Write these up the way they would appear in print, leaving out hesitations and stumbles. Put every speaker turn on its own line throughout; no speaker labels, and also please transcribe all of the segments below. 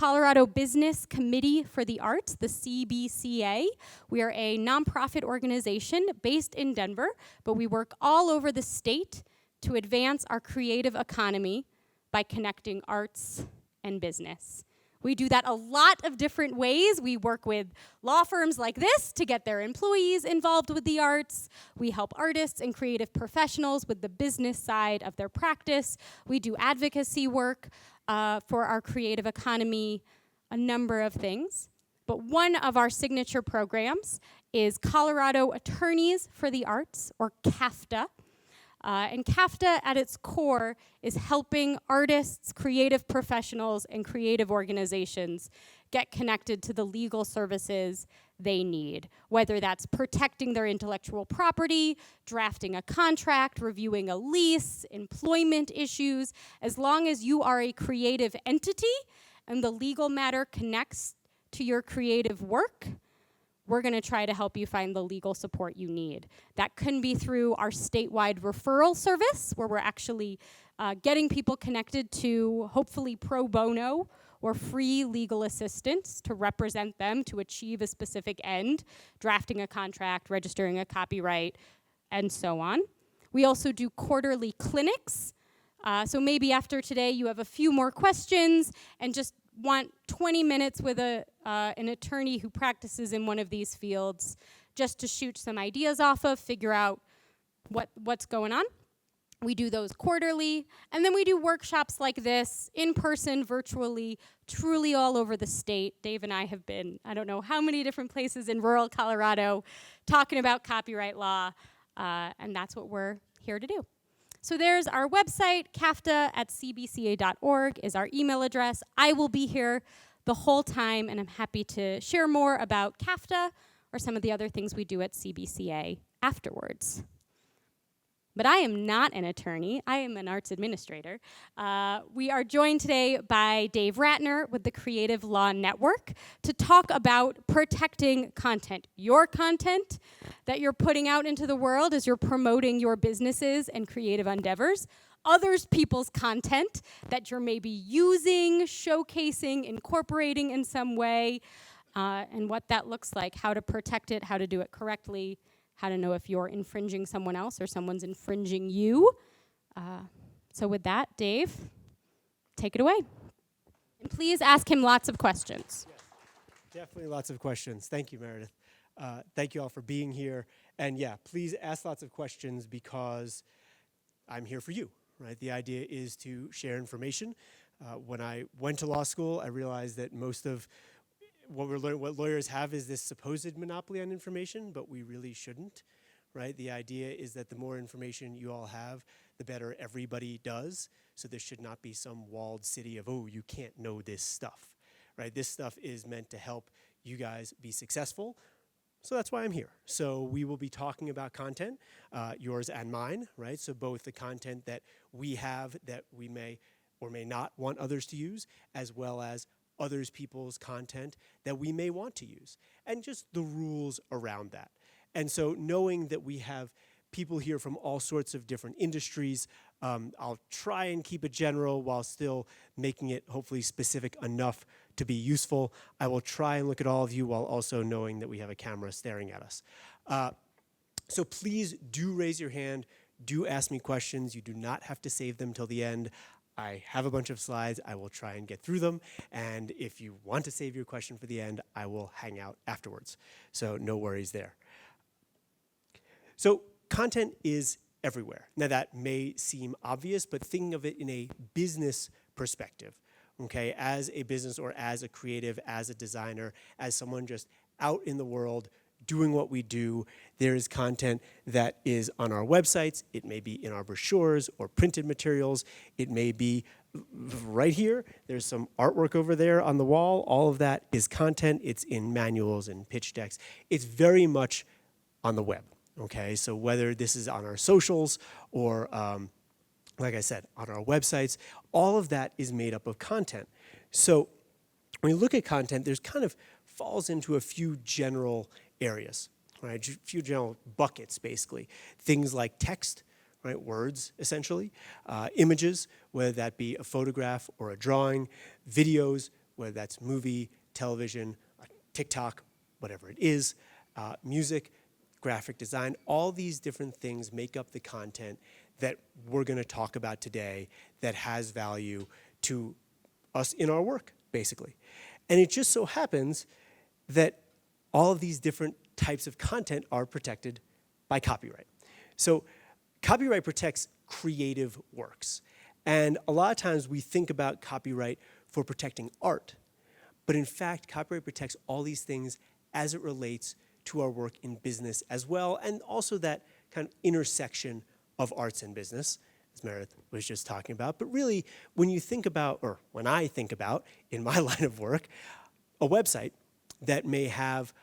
Colorado Business Committee for the Arts, the CBCA. We are a nonprofit organization based in Denver, but we work all over the state to advance our creative economy by connecting arts and business. We do that a lot of different ways. We work with law firms like this to get their employees involved with the arts. We help artists and creative professionals with the business side of their practice. We do advocacy work for our creative economy, a number of things. But one of our signature programs is Colorado Attorneys for the Arts, or CAFTA. And CAFTA, at its core, is helping artists, creative professionals, and creative organizations get connected to the legal services they need, whether that's protecting their intellectual property, drafting a contract, reviewing a lease, employment issues. As long as you are a creative entity and the legal matter connects to your creative work, we're going to try to help you find the legal support you need. That can be through our statewide referral service, where we're actually getting people connected to, hopefully pro bono or free legal assistance to represent them to achieve a specific end, drafting a contract, registering a copyright, and so on. We also do quarterly clinics. So maybe after today you have a few more questions and just want 20 minutes with an attorney who practices in one of these fields just to shoot some ideas off of, figure out what's going on. We do those quarterly, and then we do workshops like this, in person, virtually, truly all over the state. Dave and I have been, I don't know how many different places in rural Colorado talking about copyright law, and that's what we're here to do. So there's our website, cafta@cbca.org is our email address. I will be here the whole time, and I'm happy to share more about CAFTA or some of the other things we do at CBCA afterwards. But I am not an attorney. I am an arts administrator. We are joined today by Dave Ratner with the Creative Law Network to talk about protecting content. Your content that you're putting out into the world as you're promoting your businesses and creative endeavors. Others people's content that you're maybe using, showcasing, incorporating in some way, and what that looks like, how to protect it, how to do it correctly, how to know if you're infringing someone else or someone's infringing you. So with that, Dave, take it away. And please ask him lots of questions.
Yes, definitely lots of questions. Thank you, Meredith. Thank you all for being here. And yeah, please ask lots of questions because I'm here for you, right? The idea is to share information. When I went to law school, I realized that most of what lawyers have is this supposed monopoly on information, but we really shouldn't, right? The idea is that the more information you all have, the better everybody does. So this should not be some walled city of, oh, you can't know this stuff, right? This stuff is meant to help you guys be successful. So that's why I'm here. So we will be talking about content, yours and mine, right? So both the content that we have that we may or may not want others to use, as well as others people's content that we may want to use, and just the rules around that. And so knowing that we have people here from all sorts of different industries, I'll try and keep it general while still making it hopefully specific enough to be useful. I will try and look at all of you while also knowing that we have a camera staring at us. So please do raise your hand, do ask me questions. You do not have to save them till the end. I have a bunch of slides. I will try and get through them. And if you want to save your question for the end, I will hang out afterwards. So no worries there. So content is everywhere. Now that may seem obvious, but thinking of it in a business perspective, okay? As a business or as a creative, as a designer, as someone just out in the world doing what we do, there is content that is on our websites. It may be in our brochures or printed materials. It may be right here. There's some artwork over there on the wall. All of that is content. It's in manuals and pitch decks. It's very much on the web, okay? So whether this is on our socials or, like I said, on our websites, all of that is made up of content. So when you look at content, there's kind of falls into a few general areas, right? A few general buckets, basically. Things like text, right? Words, essentially. Images, whether that be a photograph or a drawing. Videos, whether that's movie, television, TikTok, whatever it is, music, graphic design, all these different things make up the content that we're going to talk about today that has value to us in our work, basically. And it just so happens that all of these different types of content are protected by copyright. So copyright protects creative works. And a lot of times we think about copyright for protecting art. But in fact, copyright protects all these things as it relates to our work in business as well, and also that kind of intersection of arts and business, as Meredith was just talking about. But really, when you think about, or when I think about, in my line of work, a website that may have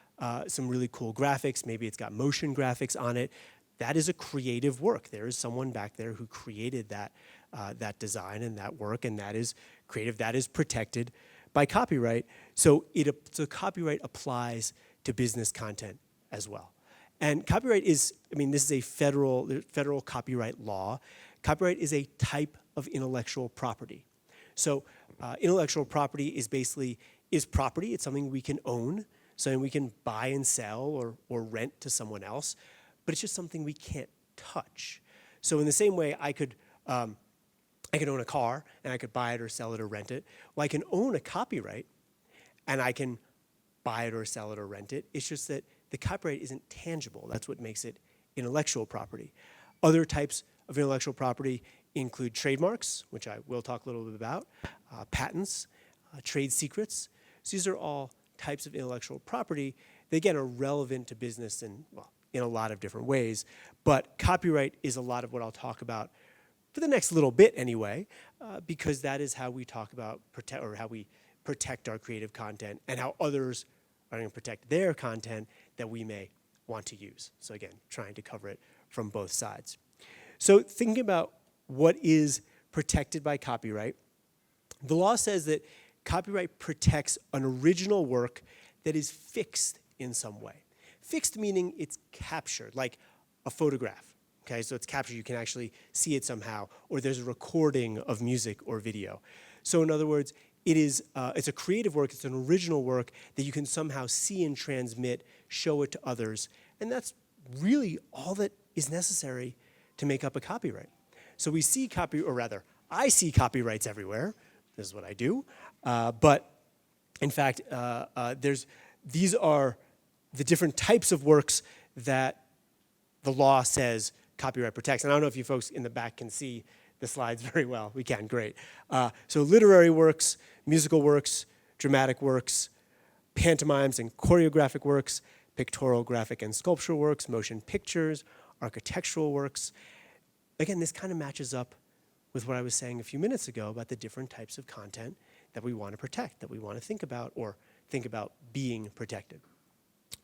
some really cool graphics, maybe it's got motion graphics on it, that is a creative work. There is someone back there who created that, that design and that work, and that is creative, that is protected by copyright. So copyright applies to business content as well. And copyright is, I mean, this is a federal copyright law. Copyright is a type of intellectual property. So intellectual property is basically, is property. It's something we can own, something we can buy and sell or rent to someone else, but it's just something we can't touch. So in the same way, I could own a car, and I could buy it or sell it or rent it. Well, I can own a copyright, and I can buy it or sell it or rent it. It's just that the copyright isn't tangible. That's what makes it intellectual property. Other types of intellectual property include trademarks, which I will talk a little bit about, patents, trade secrets. So these are all types of intellectual property that, again, are relevant to business in a lot of different ways. But copyright is a lot of what I'll talk about for the next little bit anyway, because that is how we talk about how we protect our creative content and how others are going to protect their content that we may want to use. So again, trying to cover it from both sides. So thinking about what is protected by copyright, the law says that copyright protects an original work that is fixed in some way. Fixed meaning it's captured, like a photograph. Okay, so it's captured, you can actually see it somehow, or there's a recording of music or video. So in other words, it's a creative work, it's an original work that you can somehow see and transmit, show it to others, and that's really all that is necessary to make up a copyright. So we see I see copyrights everywhere. This is what I do. But in fact, these are the different types of works that the law says copyright protects. And I don't know if you folks in the back can see the slides very well. We can, great. So literary works, musical works, dramatic works, pantomimes and choreographic works, pictorial, graphic, and sculptural works, motion pictures, architectural works. Again, this kind of matches up with what I was saying a few minutes ago about the different types of content that we want to protect, that we want to think about or think about being protected.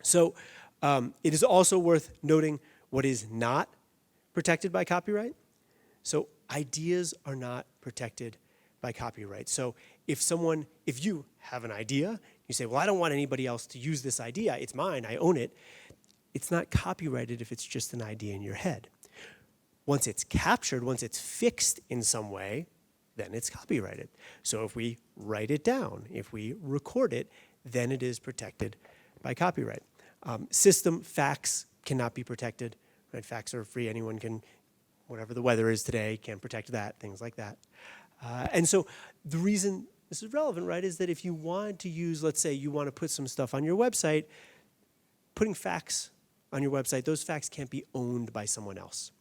So it is also worth noting what is not protected by copyright. So ideas are not protected by copyright. So if you have an idea, you say, well, I don't want anybody else to use this idea, it's mine, I own it, it's not copyrighted if it's just an idea in your head. Once it's captured, once it's fixed in some way, then it's copyrighted. So if we write it down, if we record it, then it is protected by copyright. Facts cannot be protected. Right? Facts are free. Anyone can, whatever the weather is today, can protect that, things like that. And so the reason this is relevant, right, is that if you want to use, let's say you want to put some stuff on your website, putting facts on your website, those facts can't be owned by someone else,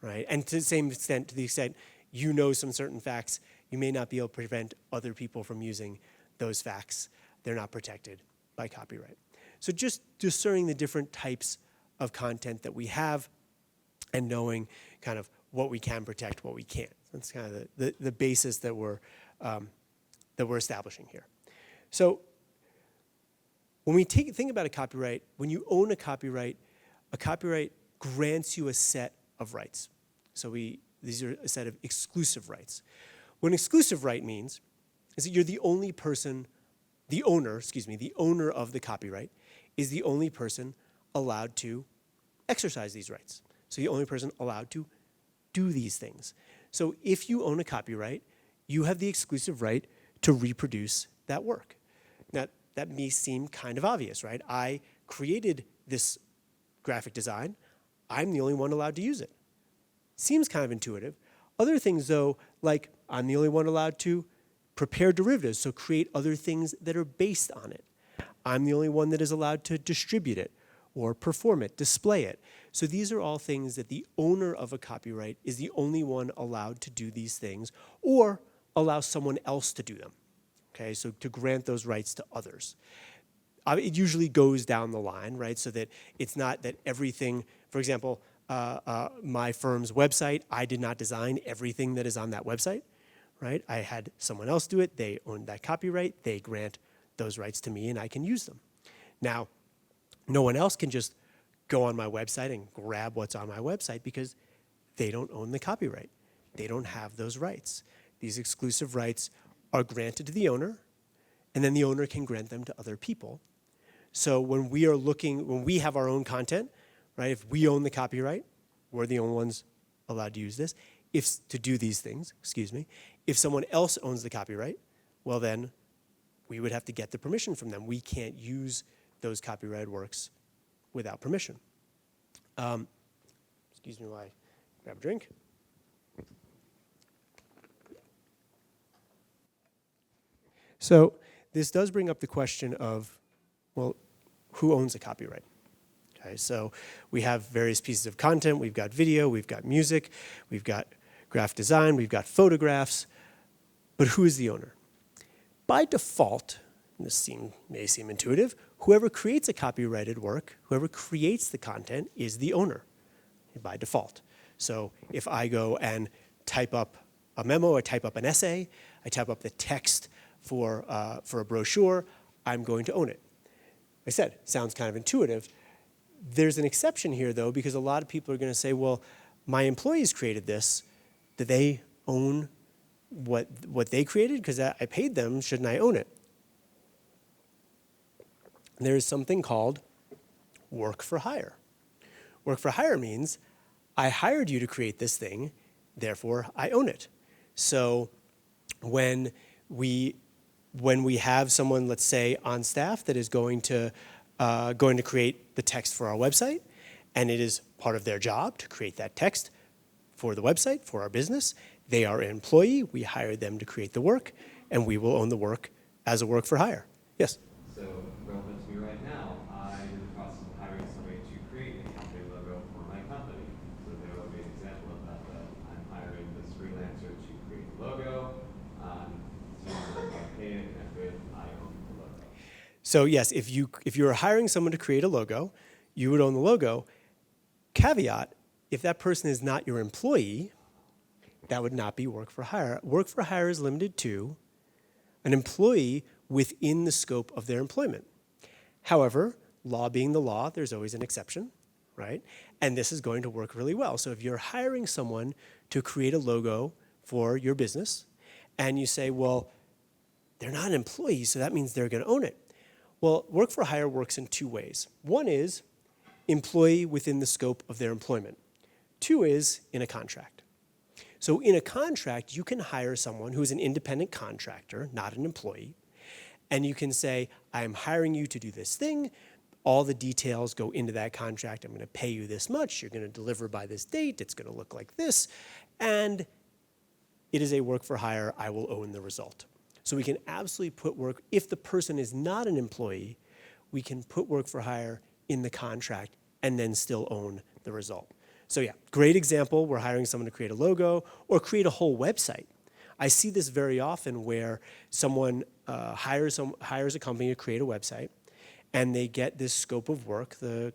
right? And to the same extent, to the extent you know some certain facts, you may not be able to prevent other people from using those facts. They're not protected by copyright. So just discerning the different types of content that we have and knowing kind of what we can protect, what we can't. That's kind of the basis that we're establishing here. So when we think about a copyright, when you own a copyright grants you a set of rights. So these are a set of exclusive rights. What an exclusive right means is that you're the only person, the owner of the copyright is the only person allowed to exercise these rights. So the only person allowed to do these things. So if you own a copyright, you have the exclusive right to reproduce that work. Now, that may seem kind of obvious, right? I created this graphic design. I'm the only one allowed to use it. Seems kind of intuitive. Other things, though, like I'm the only one allowed to prepare derivatives, so create other things that are based on it. I'm the only one that is allowed to distribute it or perform it, display it. So these are all things that the owner of a copyright is the only one allowed to do these things or allow someone else to do them. Okay, so to grant those rights to others. It usually goes down the line, right? So that it's not that everything, for example, my firm's website, I did not design everything that is on that website, right? I had someone else do it. They own that copyright. They grant those rights to me and I can use them. Now, no one else can just go on my website and grab what's on my website because they don't own the copyright. They don't have those rights. These exclusive rights are granted to the owner, and then the owner can grant them to other people. So when we have our own content, right, if we own the copyright, we're the only ones allowed to use this, to do these things, excuse me. If someone else owns the copyright, well then, we would have to get the permission from them. We can't use those copyrighted works without permission. Excuse me while I grab a drink. So this does bring up the question of, well, who owns a copyright? Okay, so we have various pieces of content. We've got video, we've got music, we've got graphic design, we've got photographs, but who is the owner? By default, and this may seem intuitive, whoever creates a copyrighted work, whoever creates the content is the owner by default. So if I go and type up a memo, I type up an essay, I type up the text for a brochure, I'm going to own it. I said, sounds kind of intuitive. There's an exception here, though, because a lot of people are going to say, well, my employees created this. Do they own what they created? Because I paid them, shouldn't I own it? There is something called work for hire. Work for hire means I hired you to create this thing, therefore I own it. So when we have someone, let's say, on staff that is going to create the text for our website, and it is part of their job to create that text for the website, for our business, they are an employee, we hired them to create the work, and we will own the work as a work for hire. Yes?
So relevant to me right now, I'm in the process of hiring somebody to create a company logo for my company. So there will be an example of that I'm hiring this freelancer to create the logo. I pay it, and after it, I own the logo.
So yes, if you are hiring someone to create a logo, you would own the logo. Caveat, if that person is not your employee, that would not be work for hire. Work for hire is limited to an employee within the scope of their employment. However, law being the law, there's always an exception, right? And this is going to work really well. So if you're hiring someone to create a logo for your business, and you say, well, they're not an employee, so that means they're going to own it. Well, work for hire works in two ways. One is employee within the scope of their employment. Two is in a contract. So in a contract, you can hire someone who's an independent contractor, not an employee, and you can say, I'm hiring you to do this thing. All the details go into that contract. I'm going to pay you this much. You're going to deliver by this date. It's going to look like this. And it is a work for hire. I will own the result. So we can absolutely put work, if the person is not an employee, we can put work for hire in the contract and then still own the result. So yeah, great example. We're hiring someone to create a logo or create a whole website. I see this very often where someone hires a company to create a website, and they get this scope of work. The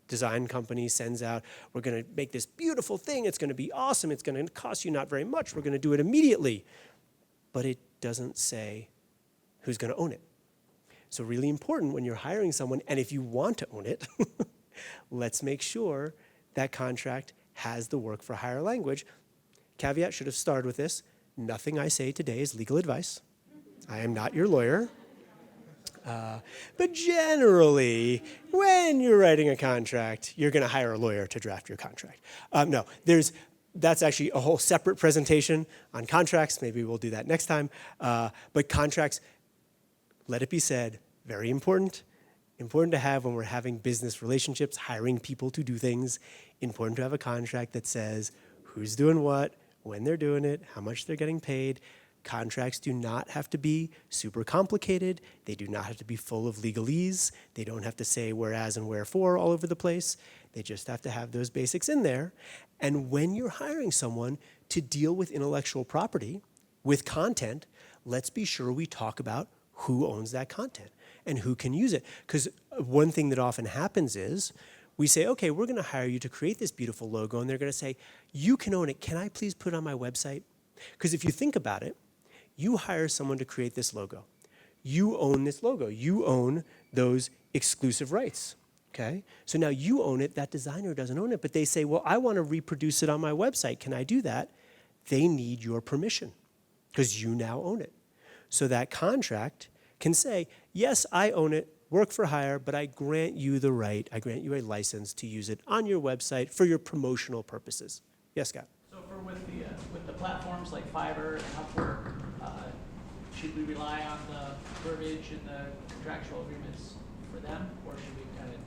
design company sends out, we're going to make this beautiful thing. It's going to be awesome. It's going to cost you not very much. We're going to do it immediately. But it doesn't say who's going to own it. So really important when you're hiring someone, and if you want to own it, let's make sure that contract has the work for hire language. Caveat, should have started with this. Nothing I say today is legal advice. I am not your lawyer. But generally, when you're writing a contract, you're going to hire a lawyer to draft your contract. No, that's actually a whole separate presentation on contracts. Maybe we'll do that next time. But contracts, let it be said, very important. Important to have when we're having business relationships, hiring people to do things. Important to have a contract that says who's doing what, when they're doing it, how much they're getting paid. Contracts do not have to be super complicated. They do not have to be full of legalese. They don't have to say whereas and wherefore all over the place. They just have to have those basics in there. And when you're hiring someone to deal with intellectual property, with content, let's be sure we talk about who owns that content and who can use it. Because one thing that often happens is we say, okay, we're going to hire you to create this beautiful logo, and they're going to say, you can own it. Can I please put it on my website? Because if you think about it, you hire someone to create this logo. You own this logo. You own those exclusive rights, okay? So now you own it. That designer doesn't own it, but they say, well, I want to reproduce it on my website. Can I do that? They need your permission because you now own it. So that contract can say, yes, I own it, work for hire, but I grant you the right, I grant you a license to use it on your website for your promotional purposes. Yes, Scott?
So for with the platforms like Fiverr and Upwork, should we rely on the verbiage and the contractual agreements for them, or should we kind of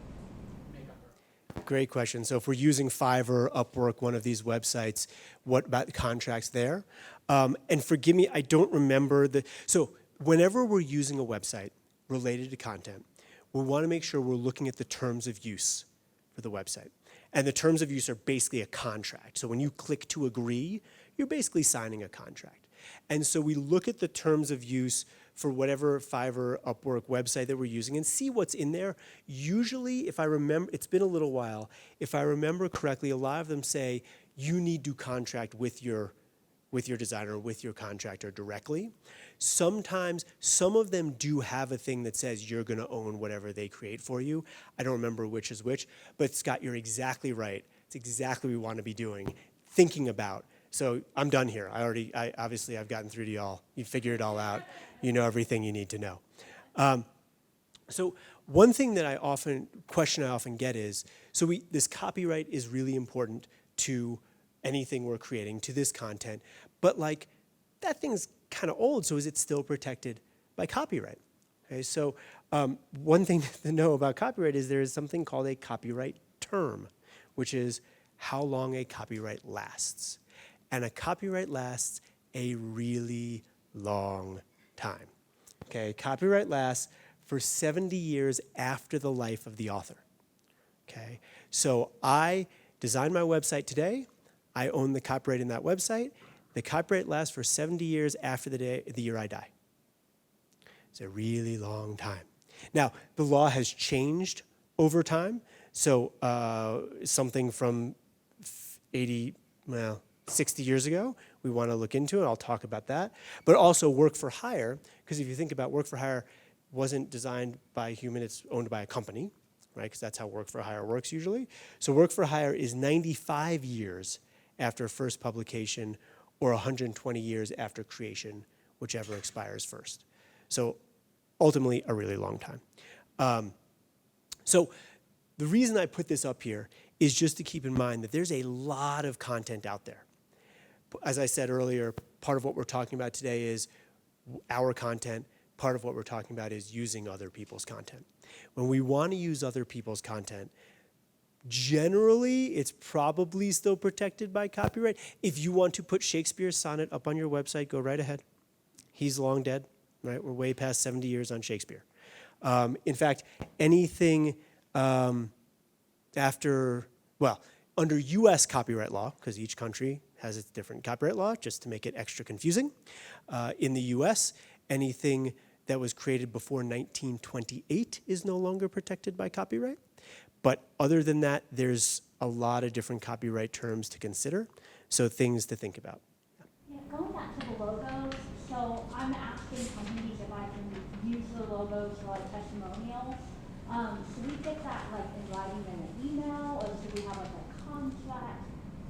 make up our own?
Great question. So if we're using Fiverr, Upwork, one of these websites, what about the contracts there? And forgive me, I don't remember so whenever we're using a website related to content, we want to make sure we're looking at the terms of use for the website. And the terms of use are basically a contract. So when you click to agree, you're basically signing a contract. And so we look at the terms of use for whatever Fiverr, Upwork website that we're using and see what's in there. Usually, if I remember, it's been a little while, if I remember correctly, a lot of them say you need to contract with your designer, with your contractor directly. Sometimes, some of them do have a thing that says you're going to own whatever they create for you. I don't remember which is which, but Scott, you're exactly right. It's exactly what we want to be doing, thinking about. So I'm done here. Obviously I've gotten through to y'all. You figured it all out. You know everything you need to know. So one thing that question I often get is, so this copyright is really important to anything we're creating, to this content, but like that thing's kind of old, so is it still protected by copyright? Okay, so one thing to know about copyright is there is something called a copyright term, which is how long a copyright lasts. And a copyright lasts a really long time. Okay, copyright lasts for 70 years after the life of the author. Okay, so I designed my website today. I own the copyright in that website. The copyright lasts for 70 years after the year I die. It's a really long time. Now, the law has changed over time. So something from 60 years ago, we want to look into it. I'll talk about that. But also work for hire, because if you think about work for hire, wasn't designed by a human, it's owned by a company, right? Because that's how work for hire works usually. So work for hire is 95 years after first publication or 120 years after creation, whichever expires first. So ultimately, a really long time. So the reason I put this up here is just to keep in mind that there's a lot of content out there. As I said earlier, part of what we're talking about today is our content. Part of what we're talking about is using other people's content. When we want to use other people's content, generally, it's probably still protected by copyright. If you want to put Shakespeare's sonnet up on your website, go right ahead. He's long dead, right? We're way past 70 years on Shakespeare. In fact, anything under US copyright law, because each country has its different copyright law, just to make it extra confusing. In the US, anything that was created before 1928 is no longer protected by copyright. But other than that, there's a lot of different copyright terms to consider, so things to think about.
Yeah, going back to the logos, so I'm asking companies if I can use the logos for like testimonials. Should we get that like in writing in an email, or should we have like a contract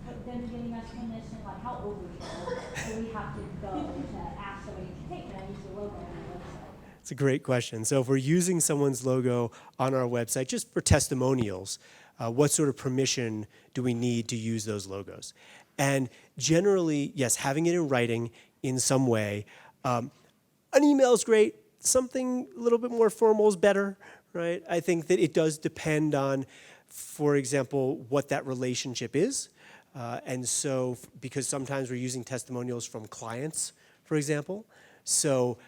with them giving us permission? Like how overkill do we have to go to ask somebody, hey, can I use the logo on my website?
It's a great question. So if we're using someone's logo on our website, just for testimonials, what sort of permission do we need to use those logos? And generally, yes, having it in writing in some way. An email is great. something a little bit more formal is better, right? I think that it does depend on, for example, what that relationship is. And so, because sometimes we're using testimonials from clients, for example. So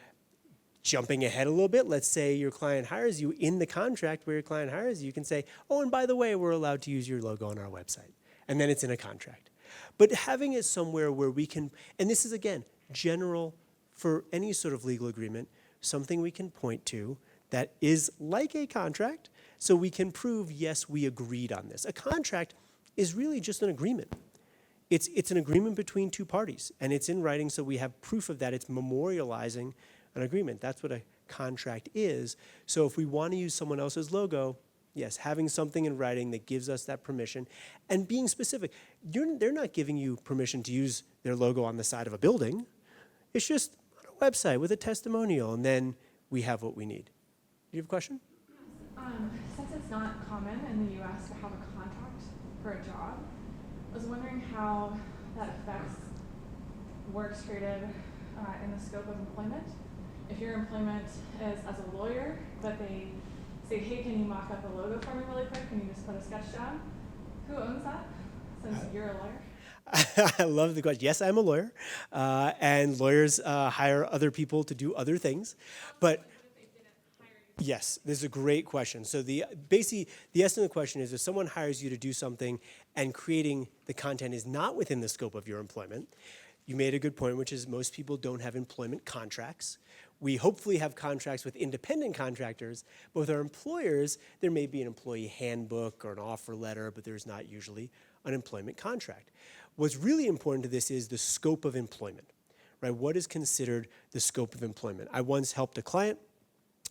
jumping ahead a little bit, let's say your client hires you. In the contract where your client hires you, you can say, oh, and by the way, we're allowed to use your logo on our website. And then it's in a contract. But having it somewhere where we can, and this is, again, general for any sort of legal agreement, something we can point to that is like a contract, so we can prove, yes, we agreed on this. A contract is really just an agreement. It's an agreement between two parties, and it's in writing, so we have proof of that. It's memorializing an agreement. That's what a contract is. So if we want to use someone else's logo, yes, having something in writing that gives us that permission, and being specific. They're not giving you permission to use their logo on the side of a building. It's just on a website with a testimonial, and then we have what we need. Do you have a question?
Since it's not common in the U.S. to have a contract for a job, I was wondering how that affects works created in the scope of employment. If your employment is as a lawyer, but they say, hey, can you mock up a logo for me really quick? Can you just put a sketch down? Who owns that, since you're a lawyer?
I love the question. Yes, I'm a lawyer, and lawyers hire other people to do other things. But yes, this is a great question. So basically, the essence of the question is, if someone hires you to do something and creating the content is not within the scope of your employment, you made a good point, which is most people don't have employment contracts. We hopefully have contracts with independent contractors, but with our employers, there may be an employee handbook or an offer letter, but there's not usually an employment contract. What's really important to this is the scope of employment, right? What is considered the scope of employment? I once helped a client.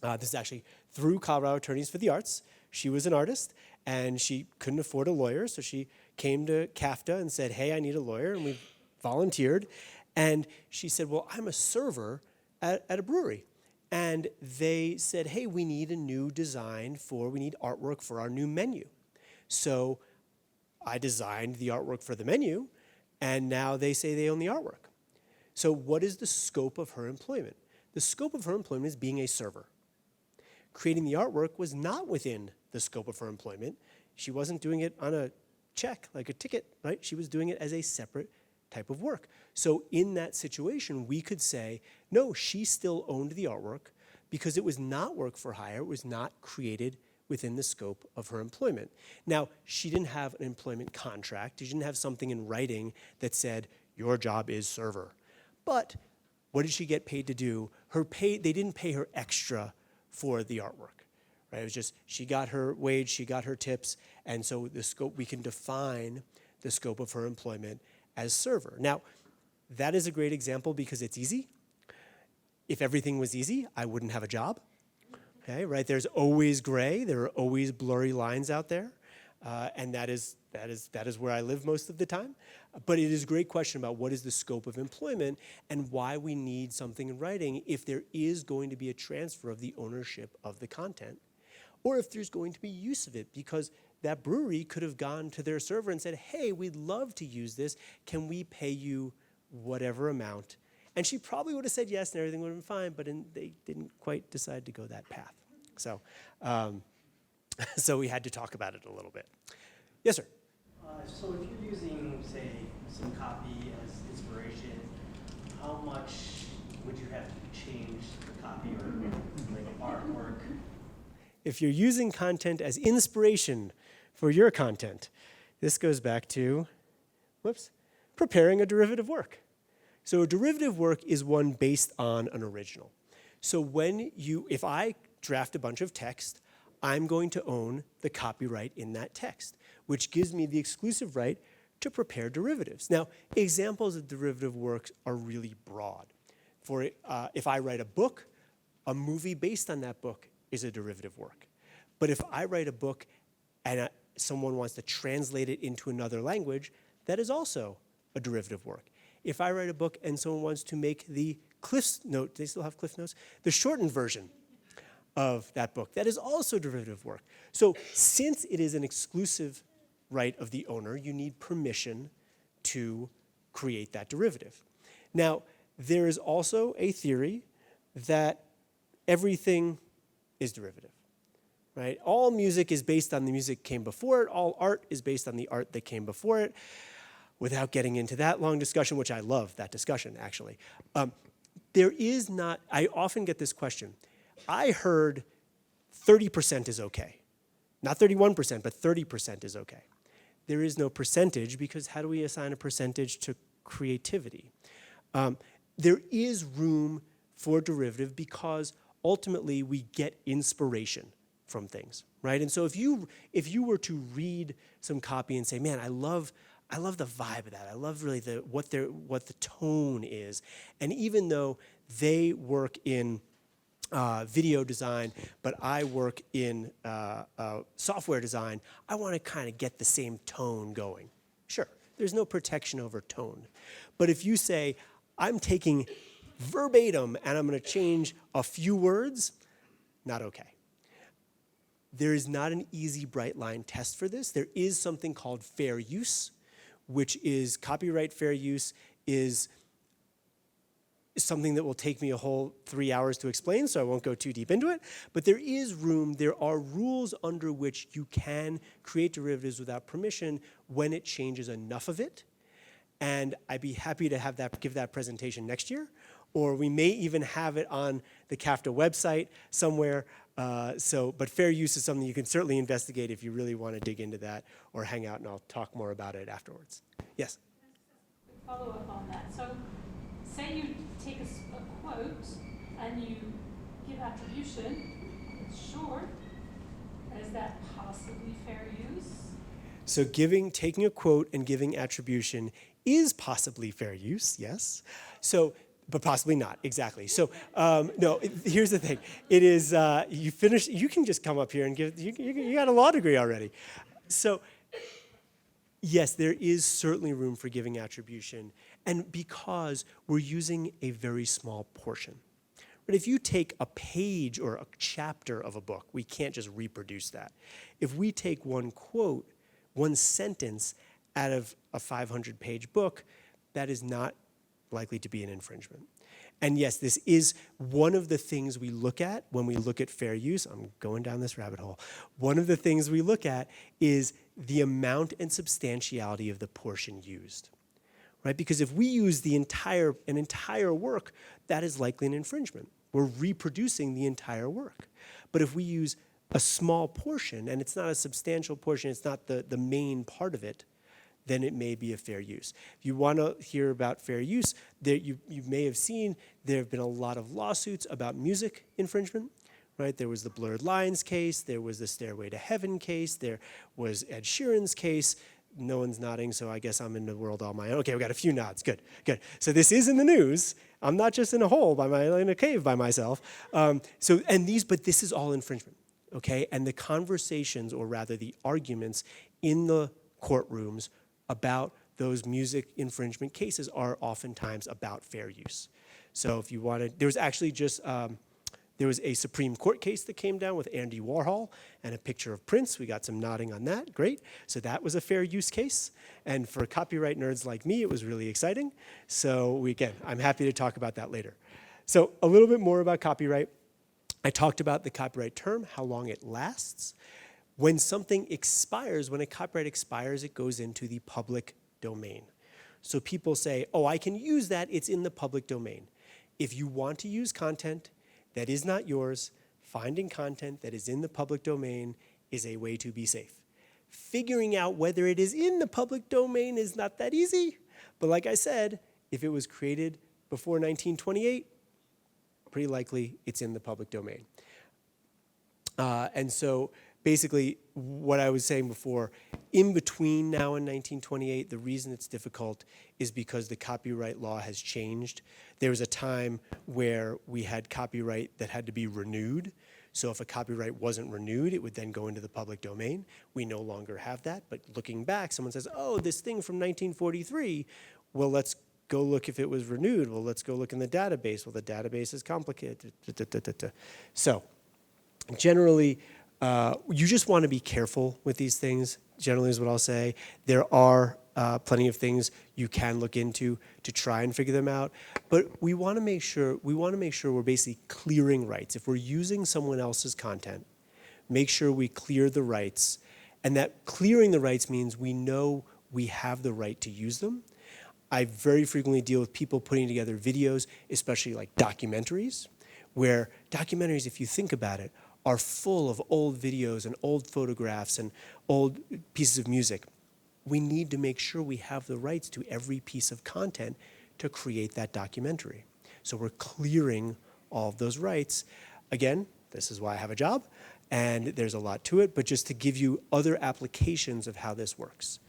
This is actually through Colorado Attorneys for the Arts. She was an artist, and she couldn't afford a lawyer, so she came to CAFTA and said, hey, I need a lawyer, and we volunteered. And she said, well, I'm a server at a brewery. And they said, hey, we need a new design we need artwork for our new menu. So I designed the artwork for the menu, and now they say they own the artwork. So what is the scope of her employment? The scope of her employment is being a server. Creating the artwork was not within the scope of her employment. She wasn't doing it on a check, like a ticket, right? She was doing it as a separate type of work. So in that situation, we could say, no, she still owned the artwork because it was not work for hire. It was not created within the scope of her employment. Now, she didn't have an employment contract. She didn't have something in writing that said, your job is server. But what did she get paid to do? They didn't pay her extra for the artwork, right? It was just, she got her wage, she got her tips, and so the scope, we can define the scope of her employment as server. Now, that is a great example because it's easy. If everything was easy, I wouldn't have a job, okay, right? There's always gray, there are always blurry lines out there, and that is where I live most of the time. But it is a great question about what is the scope of employment and why we need something in writing if there is going to be a transfer of the ownership of the content, or if there's going to be use of it, because that brewery could have gone to their server and said, hey, we'd love to use this. Can we pay you whatever amount? And she probably would have said yes and everything would have been fine, but they didn't quite decide to go that path. So, so we had to talk about it a little bit. Yes, sir.
So if you're using, say, some copy as inspiration, how much would you have to change the copy or like artwork?
If you're using content as inspiration for your content, this goes back to, preparing a derivative work. So a derivative work is one based on an original. So if I draft a bunch of text, I'm going to own the copyright in that text, which gives me the exclusive right to prepare derivatives. Now, examples of derivative works are really broad. If I write a book, a movie based on that book is a derivative work. But if I write a book and someone wants to translate it into another language, that is also a derivative work. If I write a book and someone wants to make the Cliff Note, they still have Cliff Notes, the shortened version of that book, that is also derivative work. So since it is an exclusive right of the owner, you need permission to create that derivative. Now, there is also a theory that everything is derivative, right? All music is based on the music came before it. All art is based on the art that came before it. Without getting into that long discussion, which I love that discussion, actually. There is not, I often get this question. I heard 30% is okay. Not 31%, but 30% is okay. There is no percentage because how do we assign a percentage to creativity? There is room for derivative because ultimately we get inspiration from things, right? And so if you were to read some copy and say, man, I love the vibe of that. I love really what the tone is. And even though they work in video design, but I work in software design, I want to kind of get the same tone going. Sure, there's no protection over tone. But if you say, I'm taking verbatim and I'm going to change a few words, not okay. There is not an easy bright line test for this. There is something called fair use, which is copyright fair use is something that will take me a whole 3 hours to explain, so I won't go too deep into it. But there is room, there are rules under which you can create derivatives without permission when it changes enough of it. And I'd be happy to give that presentation next year, or we may even have it on the CAFTA website somewhere. But fair use is something you can certainly investigate if you really want to dig into that, or hang out and I'll talk more about it afterwards. Yes?
Follow up on that. So say you take a quote and you give attribution, it's short. Is that possibly fair use?
So taking a quote and giving attribution is possibly fair use, yes. So, but possibly not, exactly. So, no, here's the thing. It is, you can just come up here and you got a law degree already. So, yes, there is certainly room for giving attribution, and because we're using a very small portion. But if you take a page or a chapter of a book, we can't just reproduce that. If we take one quote, one sentence out of a 500-page book, that is not likely to be an infringement. And yes, this is one of the things we look at when we look at fair use. I'm going down this rabbit hole. One of the things we look at is the amount and substantiality of the portion used, right? Because if we use an entire work, that is likely an infringement. We're reproducing the entire work. But if we use a small portion, and it's not a substantial portion, it's not the main part of it, then it may be a fair use. If you want to hear about fair use, you may have seen there have been a lot of lawsuits about music infringement, right? There was the Blurred Lines case, there was the Stairway to Heaven case, there was Ed Sheeran's case. No one's nodding, so I guess I'm in the world all my own. Okay, we got a few nods, good. So this is in the news. I'm not just in a hole in a cave by myself. But this is all infringement, okay? And the conversations, or rather the arguments in the courtrooms about those music infringement cases are oftentimes about fair use. So if you wanted, there was actually just, there was a Supreme Court case that came down with Andy Warhol and a picture of Prince. We got some nodding on that, great. So that was a fair use case. And for copyright nerds like me, it was really exciting. So again, I'm happy to talk about that later. So a little bit more about copyright. I talked about the copyright term, how long it lasts. When something expires, when a copyright expires, it goes into the public domain. So people say, oh, I can use that, it's in the public domain. If you want to use content that is not yours, finding content that is in the public domain is a way to be safe. Figuring out whether it is in the public domain is not that easy, but like I said, if it was created before 1928, pretty likely it's in the public domain. And so basically, what I was saying before, in between now and 1928, the reason it's difficult is because the copyright law has changed. There was a time where we had copyright that had to be renewed. So if a copyright wasn't renewed, it would then go into the public domain. We no longer have that. But looking back, someone says, oh, this thing from 1943, well, let's go look if it was renewed. Well, let's go look in the database. Well, the database is complicated. So generally, you just want to be careful with these things, generally is what I'll say. There are plenty of things you can look into to try and figure them out. But we want to make sure we're basically clearing rights. If we're using someone else's content, make sure we clear the rights. And that clearing the rights means we know we have the right to use them. I very frequently deal with people putting together videos, especially like documentaries, where documentaries, if you think about it, are full of old videos and old photographs and old pieces of music. We need to make sure we have the rights to every piece of content to create that documentary. So we're clearing all of those rights. Again, this is why I have a job, and there's a lot to it, but just to give you other applications of how this works.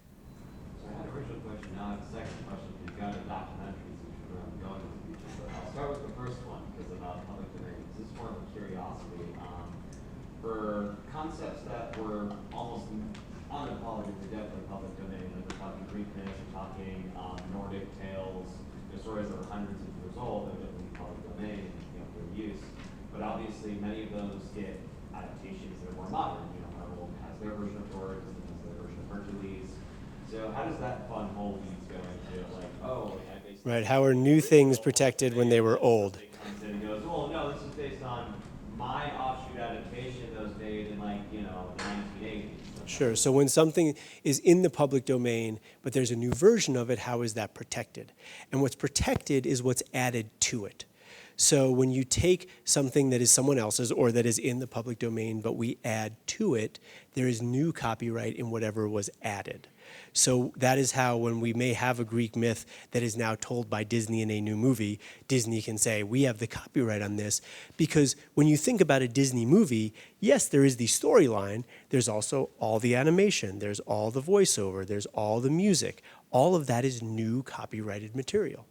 So I had an original question, now I have a second question. You've got a documentary, which is where I'm going with the future. But I'll start with the first one, because about public domain. This is more of a curiosity. For concepts that were almost unapologetically definitely public domain, like we're talking Greek myths, we're talking Nordic tales, stories that are hundreds of years old, they're definitely public domain, for use. But obviously many of those get adaptations that are more modern. Marvel has their version of Thor, Disney has their version of Hercules. So how does that fun whole piece go into like, I based
Right, how are new things protected when they were old?
Comes in and goes, well, no, this is based on my offshoot adaptation that was made in the 1980s.
Sure, so when something is in the public domain, but there's a new version of it, how is that protected? And what's protected is what's added to it. So when you take something that is someone else's or that is in the public domain, but we add to it, there is new copyright in whatever was added. So that is how when we may have a Greek myth that is now told by Disney in a new movie, Disney can say, we have the copyright on this. Because when you think about a Disney movie, yes, there is the storyline, there's also all the animation, there's all the voiceover, there's all the music. All of that is new copyrighted material.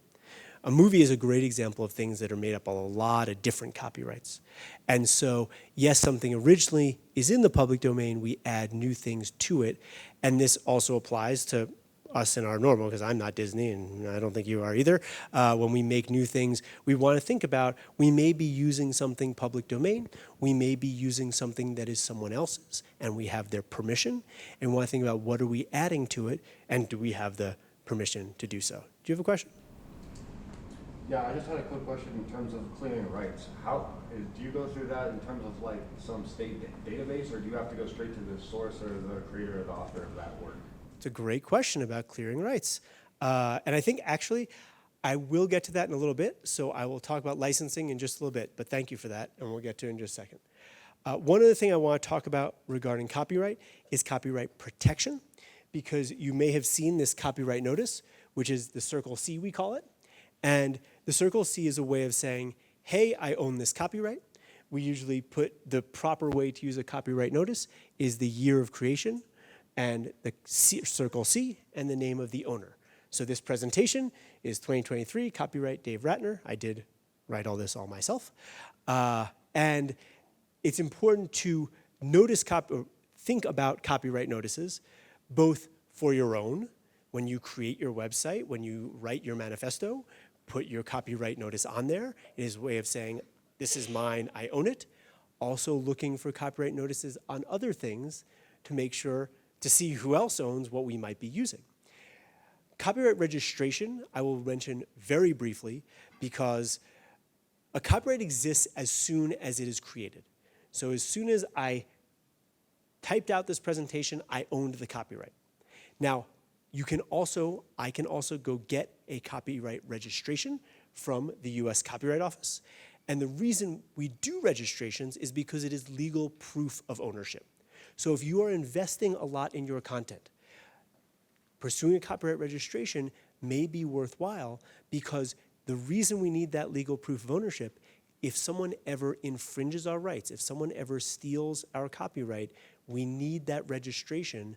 A movie is a great example of things that are made up of a lot of different copyrights. And so, yes, something originally is in the public domain, we add new things to it. And this also applies to us in our normal, because I'm not Disney and I don't think you are either. When we make new things, we want to think about, we may be using something public domain, we may be using something that is someone else's, and we have their permission, and we want to think about what are we adding to it, and do we have the permission to do so. Do you have a question?
Yeah, I just had a quick question in terms of clearing rights. Do you go through that in terms of like some state database, or do you have to go straight to the source or the creator or the author of that work?
It's a great question about clearing rights. And I think actually I will get to that in a little bit, so I will talk about licensing in just a little bit, but thank you for that, and we'll get to it in just a second. One other thing I want to talk about regarding copyright is copyright protection, because you may have seen this copyright notice, which is the Circle C, we call it. And the Circle C is a way of saying, hey, I own this copyright. We usually put the proper way to use a copyright notice is the year of creation and the Circle C and the name of the owner. So this presentation is 2023, copyright Dave Ratner. I did write all this all myself. And it's important to think about copyright notices, both for your own, when you create your website, when you write your manifesto, put your copyright notice on there. It is a way of saying, this is mine, I own it. Also looking for copyright notices on other things to make sure, to see who else owns what we might be using. Copyright registration, I will mention very briefly, because a copyright exists as soon as it is created. So as soon as I typed out this presentation, I owned the copyright. Now, I can also go get a copyright registration from the US Copyright Office. And the reason we do registrations is because it is legal proof of ownership. So if you are investing a lot in your content, pursuing a copyright registration may be worthwhile, because the reason we need that legal proof of ownership, if someone ever infringes our rights, if someone ever steals our copyright, we need that registration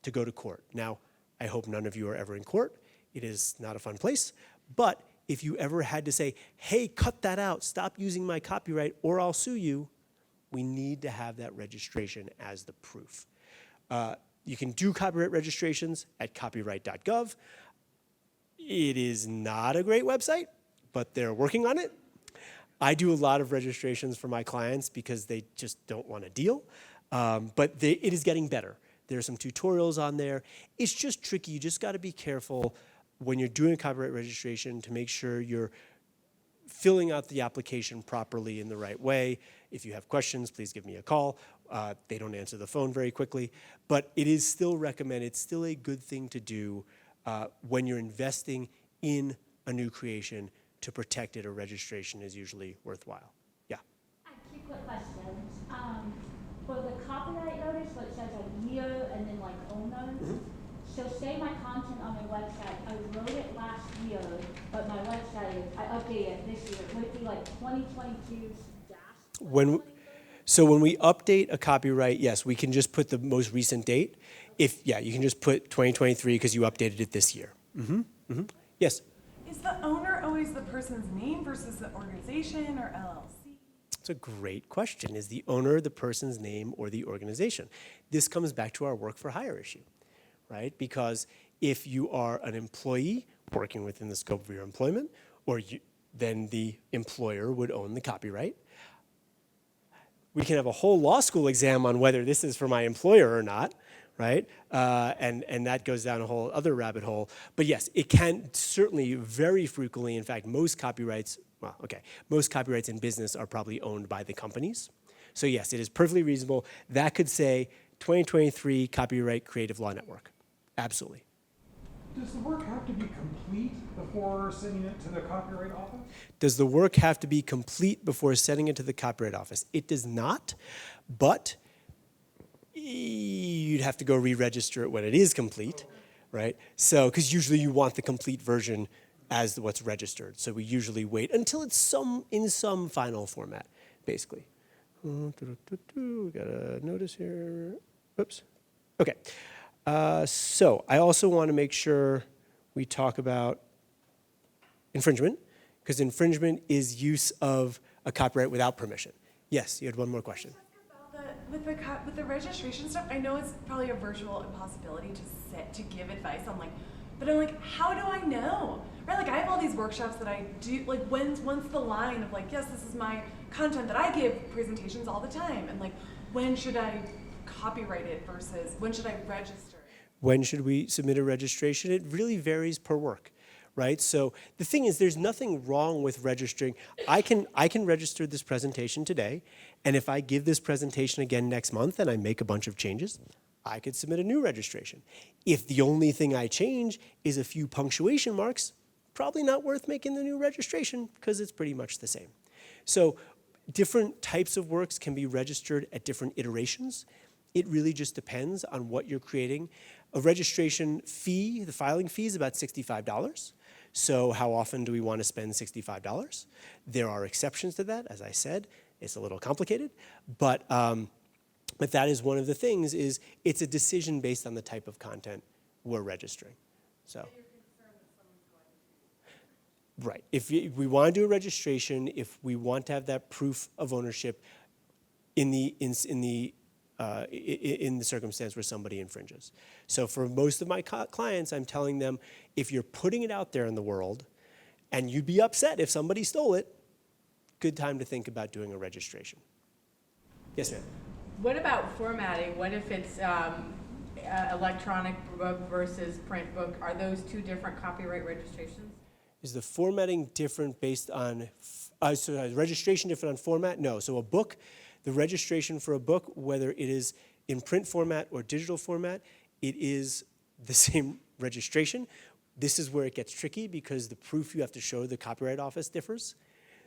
to go to court. Now, I hope none of you are ever in court. It is not a fun place. But if you ever had to say, hey, cut that out, stop using my copyright, or I'll sue you, we need to have that registration as the proof. You can do copyright registrations at copyright.gov. It is not a great website, but they're working on it. I do a lot of registrations for my clients because they just don't want to deal. But it is getting better. There's some tutorials on there. It's just tricky. You just got to be careful when you're doing a copyright registration to make sure you're filling out the application properly in the right way. If you have questions, please give me a call. They don't answer the phone very quickly, but it is still recommended. It's still a good thing to do when you're investing in a new creation. To protect it, a registration is usually worthwhile. Yeah.
I have two quick questions. For the copyright notice, where it says like year and then like owner, so say my content on my website, I wrote it last year, but my website, I updated it this year. Would it be like 2022 dash?
So when we update a copyright, yes, we can just put the most recent date. You can just put 2023 because you updated it this year. Yes.
Is the owner always the person's name versus the organization or LLC?
It's a great question. Is the owner the person's name or the organization? This comes back to our work for hire issue, right? Because if you are an employee working within the scope of your employment, then the employer would own the copyright. We can have a whole law school exam on whether this is for my employer or not, right? And that goes down a whole other rabbit hole. But yes, it can certainly very frequently, in fact, most copyrights in business are probably owned by the companies. So yes, it is perfectly reasonable. That could say 2023 Copyright Creative Law Network. Absolutely.
Does the work have to be complete before sending it to the Copyright Office?
Does the work have to be complete before sending it to the Copyright Office? It does not, but you'd have to go re-register it when it is complete, right? So, because usually you want the complete version as what's registered. So we usually wait until it's in some final format, basically. We got a notice here. Oops. Okay. So I also want to make sure we talk about infringement, because infringement is use of a copyright without permission. Yes, you had one more question.
With the registration stuff, I know it's probably a virtual impossibility to give advice. I'm like, how do I know? Right? Like I have all these workshops that I do. Like when's the line of like, yes, this is my content that I give presentations all the time, and like when should I copyright it versus when should I register?
When should we submit a registration? It really varies per work, right? So the thing is, there's nothing wrong with registering. I can register this presentation today, and if I give this presentation again next month and I make a bunch of changes, I could submit a new registration. If the only thing I change is a few punctuation marks, probably not worth making the new registration because it's pretty much the same. So different types of works can be registered at different iterations. It really just depends on what you're creating. A registration fee, the filing fee, is about $65. So how often do we want to spend $65? There are exceptions to that, as I said. It's a little complicated, but that is one of the things. Is it's a decision based on the type of content we're registering. So. Right. If we want to do a registration, if we want to have that proof of ownership in the circumstance where somebody infringes. So for most of my clients, I'm telling them, if you're putting it out there in the world, and you'd be upset if somebody stole it, good time to think about doing a registration. Yes, ma'am.
What about formatting? What if it's electronic book versus print book? Are those two different copyright registrations?
Is the formatting different based on, registration different on format? No. So a book, the registration for a book, whether it is in print format or digital format, it is the same registration. This is where it gets tricky because the proof you have to show the Copyright Office differs.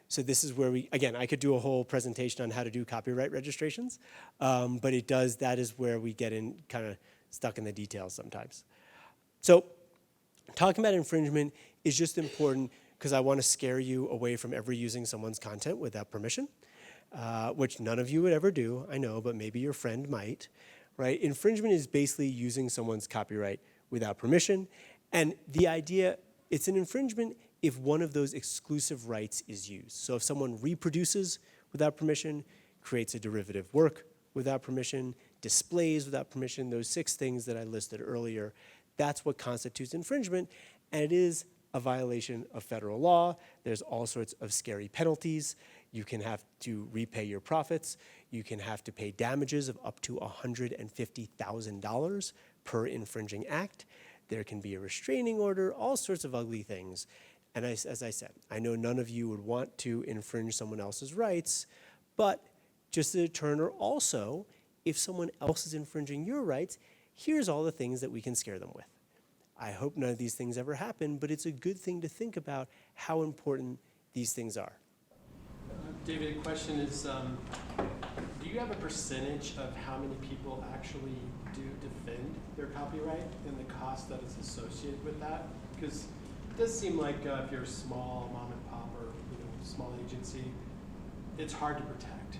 So this is where I could do a whole presentation on how to do copyright registrations, but that is where we get in kind of stuck in the details sometimes. So talking about infringement is just important because I want to scare you away from ever using someone's content without permission, which none of you would ever do, I know, but maybe your friend might, right? Infringement is basically using someone's copyright without permission, and the idea, it's an infringement if one of those exclusive rights is used. So if someone reproduces without permission, creates a derivative work without permission, displays without permission, those 6 things that I listed earlier, that's what constitutes infringement, and it is a violation of federal law. There's all sorts of scary penalties. You can have to repay your profits. You can have to pay damages of up to $150,000 per infringing act. There can be a restraining order, all sorts of ugly things. And as I said, I know none of you would want to infringe someone else's rights, but just as a deterrent, also, if someone else is infringing your rights, here's all the things that we can scare them with. I hope none of these things ever happen, but it's a good thing to think about how important these things are.
David, the question is, do you have a percentage of how many people actually do defend their copyright and the cost that is associated with that? Because it does seem like if you're a small mom and pop or small agency, it's hard to protect.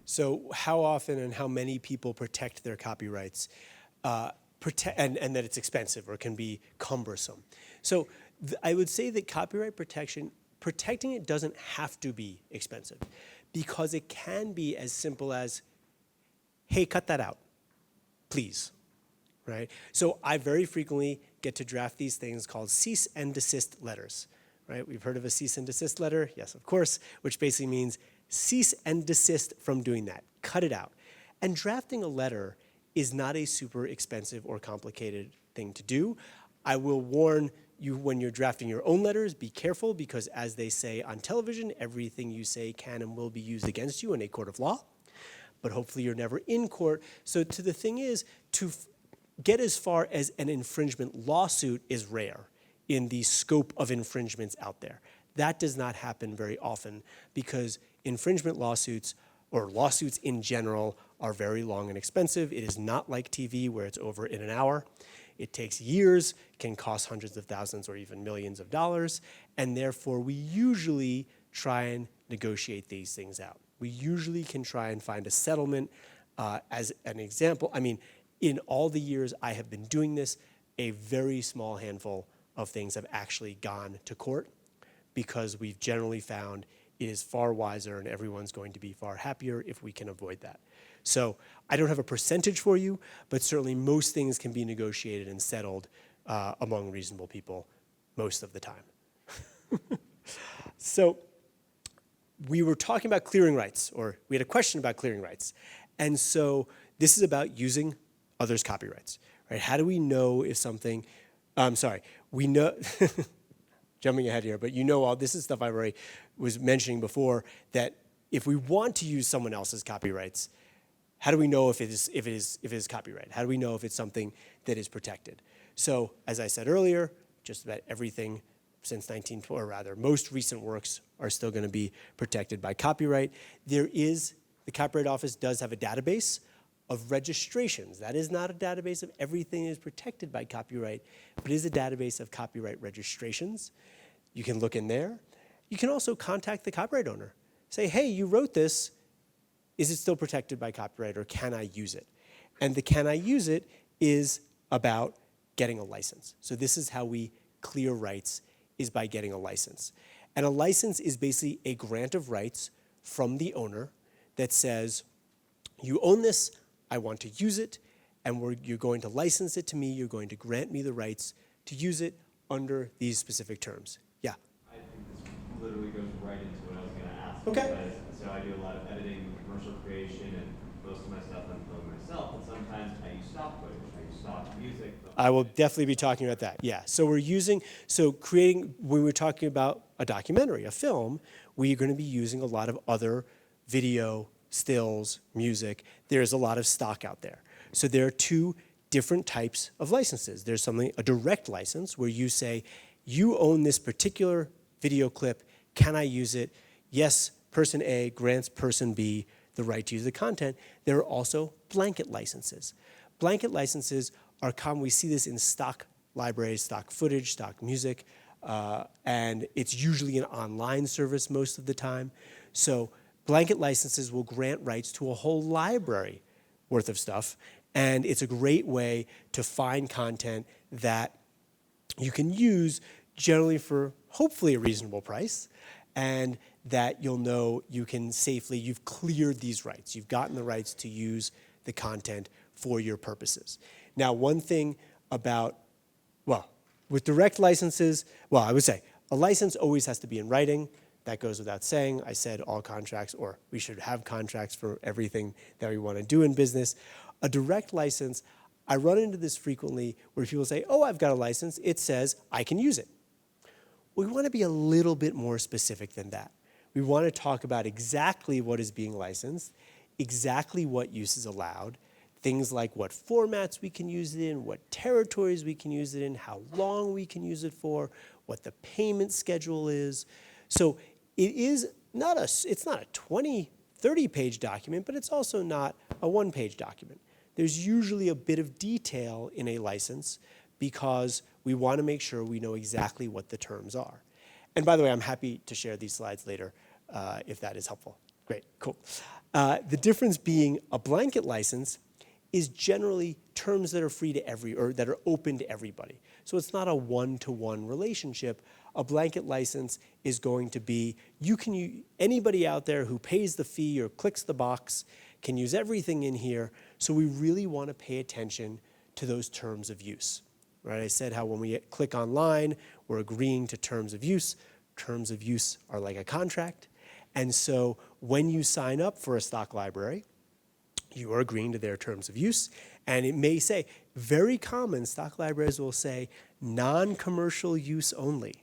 So how often and how many people protect their copyrights? And that it's expensive or can be cumbersome. So I would say that copyright protecting it doesn't have to be expensive, because it can be as simple as, hey, cut that out, please, right? So I very frequently get to draft these things called cease and desist letters, right? We've heard of a cease and desist letter, yes, of course, which basically means cease and desist from doing that, cut it out. And drafting a letter is not a super expensive or complicated thing to do. I will warn you, when you're drafting your own letters, be careful, because as they say on television, everything you say can and will be used against you in a court of law. But hopefully you're never in court. So the thing is, to get as far as an infringement lawsuit is rare in the scope of infringements out there. That does not happen very often, because infringement lawsuits, or lawsuits in general, are very long and expensive. It is not like TV, where it's over in an hour. It takes years, can cost hundreds of thousands or even millions of dollars, and therefore we usually try and negotiate these things out. We usually can try and find a settlement. As an example, I mean, in all the years I have been doing this, a very small handful of things have actually gone to court, because we've generally found it is far wiser and everyone's going to be far happier if we can avoid that. So I don't have a percentage for you, but certainly most things can be negotiated and settled among reasonable people most of the time. So we were talking about clearing rights, or we had a question about clearing rights. And so this is about using others' copyrights, right? How do we know if something, we know, jumping ahead here, but all this is stuff I already was mentioning before, that if we want to use someone else's copyrights, how do we know if it is copyright? How do we know if it's something that is protected? So, as I said earlier, just about everything since or rather, most recent works are still going to be protected by copyright. The Copyright Office does have a database of registrations. That is not a database of everything that is protected by copyright, but it is a database of copyright registrations. You can look in there. You can also contact the copyright owner. Say, hey, you wrote this. Is it still protected by copyright, or can I use it? And the can I use it is about getting a license. So this is how we clear rights, is by getting a license. And a license is basically a grant of rights from the owner that says, you own this, I want to use it, and you're going to license it to me, you're going to grant me the rights to use it under these specific terms. Yeah?
I think this literally goes right into what I was going to ask.
Okay.
So I do a lot of editing, commercial creation, and most of my stuff I'm filming myself, and sometimes I use stock footage, I use stock music.
I will definitely be talking about that, yeah. So when we're talking about a documentary, a film, we're going to be using a lot of other video, stills, music. There's a lot of stock out there. So there are two different types of licenses. There's a direct license, where you say, you own this particular video clip, can I use it? Yes, person A grants person B the right to use the content. There are also blanket licenses. Blanket licenses are common. We see this in stock libraries, stock footage, stock music, and it's usually an online service most of the time. So blanket licenses will grant rights to a whole library worth of stuff, and it's a great way to find content that you can use generally for hopefully a reasonable price, and that you'll know you can safely, you've cleared these rights. You've gotten the rights to use the content for your purposes. Now, one thing about, with direct licenses, I would say a license always has to be in writing. that goes without saying. I said all contracts, or we should have contracts for everything that we want to do in business. A direct license, I run into this frequently where people say, oh, I've got a license. It says I can use it. We want to be a little bit more specific than that. We want to talk about exactly what is being licensed, exactly what use is allowed, things like what formats we can use it in, what territories we can use it in, how long we can use it for, what the payment schedule is. So it's not a 20, 30-page document, but it's also not a one-page document. There's usually a bit of detail in a license because we want to make sure we know exactly what the terms are. And by the way, I'm happy to share these slides later if that is helpful. Great, cool. The difference being a blanket license is generally terms that are free to or that are open to everybody. So it's not a one-to-one relationship. A blanket license is going to be, anybody out there who pays the fee or clicks the box can use everything in here. So we really want to pay attention to those terms of use. Right? I said how when we click online, we're agreeing to terms of use. Terms of use are like a contract. And so when you sign up for a stock library, you are agreeing to their terms of use. And it may say, very common, stock libraries will say, non-commercial use only.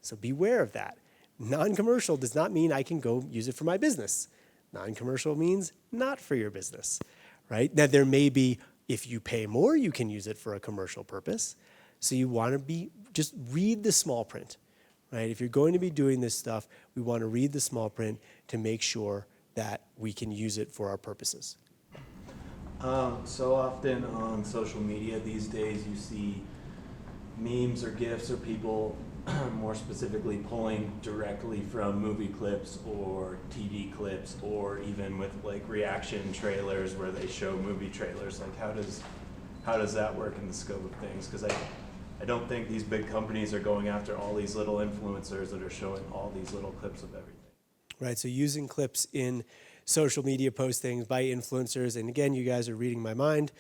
So beware of that. Non-commercial does not mean I can go use it for my business. Non-commercial means not for your business, right? Now there may be, if you pay more, you can use it for a commercial purpose. So you want to just read the small print, right? If you're going to be doing this stuff, we want to read the small print to make sure that we can use it for our purposes.
So often on social media these days you see memes or GIFs or people more specifically pulling directly from movie clips or TV clips or even with like reaction trailers where they show movie trailers. Like how does that work in the scope of things? Because I don't think these big companies are going after all these little influencers that are showing all these little clips of everything.
Right, so using clips in social media postings by influencers, and again, you guys are reading my mind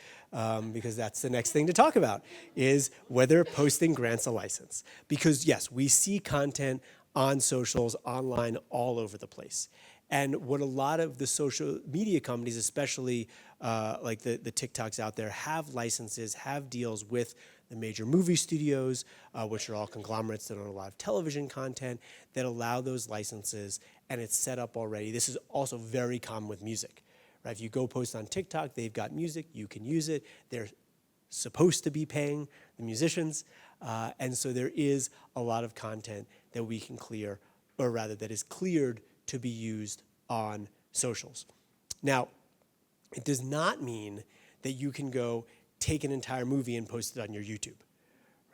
because that's the next thing to talk about, is whether posting grants a license. Because yes, we see content on socials, online, all over the place. And what a lot of the social media companies, especially like the TikToks out there, have licenses, have deals with the major movie studios, which are all conglomerates that own a lot of television content, that allow those licenses, and it's set up already. This is also very common with music. Right? If you go post on TikTok, they've got music, you can use it. They're supposed to be paying the musicians, and so there is a lot of content that we can clear, or rather that is cleared to be used on socials. Now, it does not mean that you can go take an entire movie and post it on your YouTube,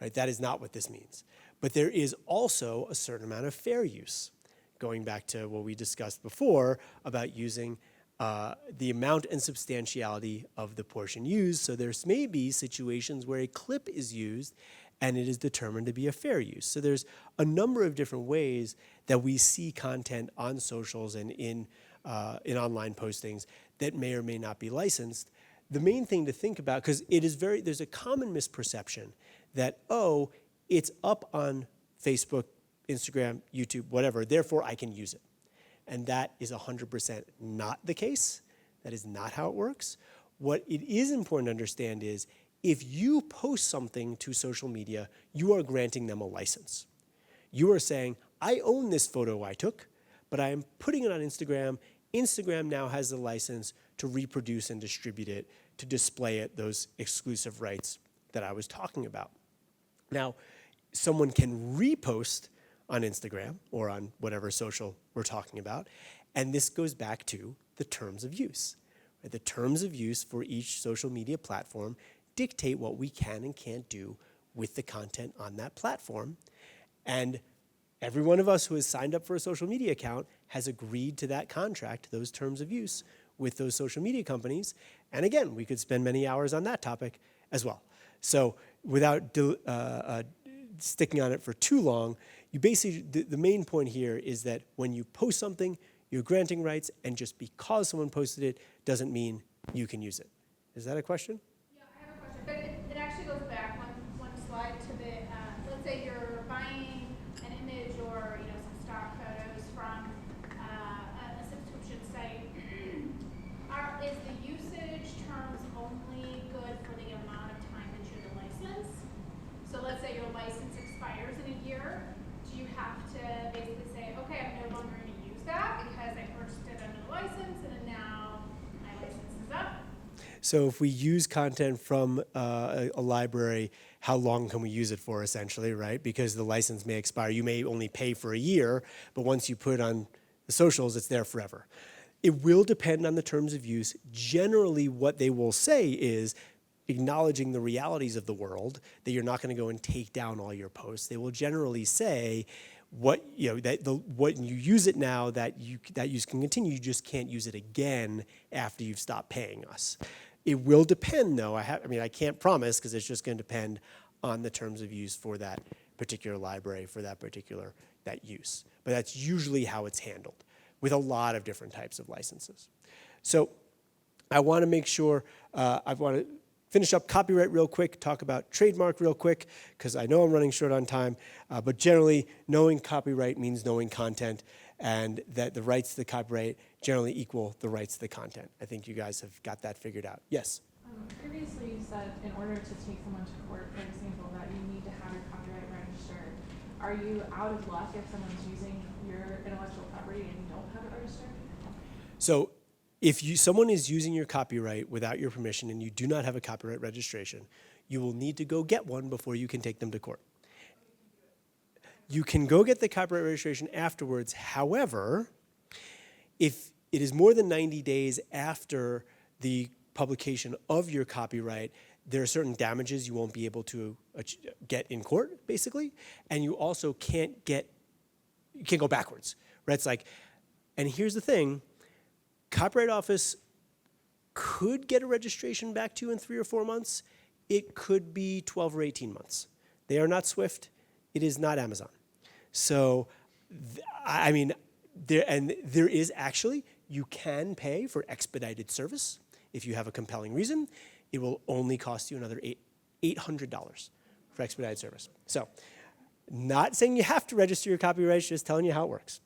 right? That is not what this means. But there is also a certain amount of fair use, going back to what we discussed before about using the amount and substantiality of the portion used. So there may be situations where a clip is used and it is determined to be a fair use. So there's a number of different ways that we see content on socials and in online postings that may or may not be licensed. The main thing to think about, because there's a common misperception that, oh, it's up on Facebook, Instagram, YouTube, whatever, therefore I can use it. And that is 100% not the case. That is not how it works. What it is important to understand is if you post something to social media, you are granting them a license. You are saying, I own this photo I took, but I am putting it on Instagram. Instagram now has the license to reproduce and distribute it, to display it, those exclusive rights that I was talking about. Now, someone can repost on Instagram or on whatever social we're talking about, and this goes back to the terms of use. Right? The terms of use for each social media platform dictate what we can and can't do with the content on that platform. And every one of us who has signed up for a social media account has agreed to that contract, those terms of use, with those social media companies. And again, we could spend many hours on that topic as well. So without sticking on it for too long, you basically, the main point here is that when you post something, you're granting rights, and just because someone posted it doesn't mean you can use it. Is that a question?
Yeah, I have a question, but it actually goes back one slide to the, let's say you're buying an image or some stock photos
So if we use content from a library, how long can we use it for, essentially, right? Because the license may expire. You may only pay for a year, but once you put it on the socials, it's there forever. It will depend on the terms of use. Generally, what they will say is, acknowledging the realities of the world, that you're not going to go and take down all your posts. They will generally say, what when you use it now, that use can continue. You just can't use it again after you've stopped paying us. It will depend, though. I can't promise, because it's just going to depend on the terms of use for that particular library, for that use. But that's usually how it's handled, with a lot of different types of licenses. So I want to make sure, I want to finish up copyright real quick, talk about trademark real quick, because I know I'm running short on time, but generally, knowing copyright means knowing content, and that the rights to the copyright generally equal the rights to the content. I think you guys have got that figured out. Yes?
Previously, you said in order to take someone to court, for example, that you need to have your copyright registered. Are you out of luck if someone's using your intellectual property and you don't have it registered?
So if someone is using your copyright without your permission and you do not have a copyright registration, you will need to go get one before you can take them to court. You can go get the copyright registration afterwards. However, if it is more than 90 days after the publication of your copyright, there are certain damages you won't be able to get in court, basically, and you also can't go backwards, right? It's like, and here's the thing, Copyright Office could get a registration back to you in 3 or 4 months. It could be 12 or 18 months. They are not swift. It is not Amazon. So, there is actually, you can pay for expedited service if you have a compelling reason. It will only cost you another $800 for expedited service. So, not saying you have to register your copyrights, just telling you how it works.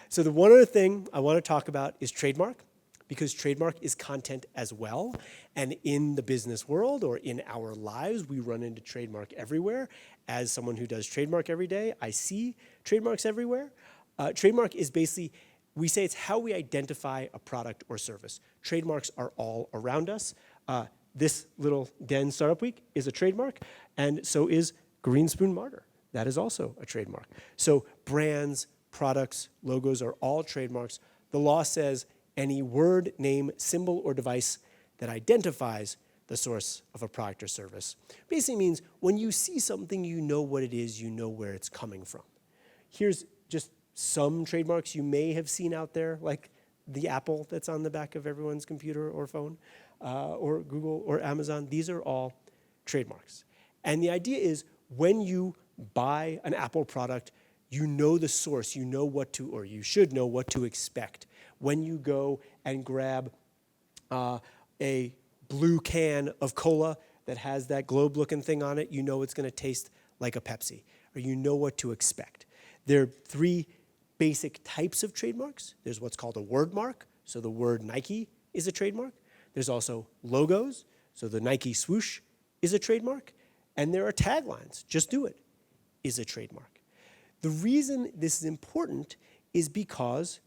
So the one other thing I want to talk about is trademark, because trademark is content as well. And in the business world or in our lives, we run into trademark everywhere. As someone who does trademark every day, I see trademarks everywhere. Trademark is basically, we say it's how we identify a product or service. Trademarks are all around us. This little Den Startup Week is a trademark, and so is Green Spoon Martyr. That is also a trademark. So brands, products, logos are all trademarks. The law says any word, name, symbol, or device that identifies the source of a product or service. Basically means when you see something, you know what it is, you know where it's coming from. Here's just some trademarks you may have seen out there, like the apple that's on the back of everyone's computer or phone, or Google or Amazon. These are all trademarks. And the idea is when you buy an Apple product, you know the source, you know what to, or you should know what to expect. When you go and grab a blue can of cola that has that globe-looking thing on it, you know it's going to taste like a Pepsi, or you know what to expect. There are 3 basic types of trademarks. There's what's called a word mark, so the word Nike is a trademark. There's also logos, so the Nike swoosh is a trademark. And there are taglines, just do it, is a trademark. The reason this is important is because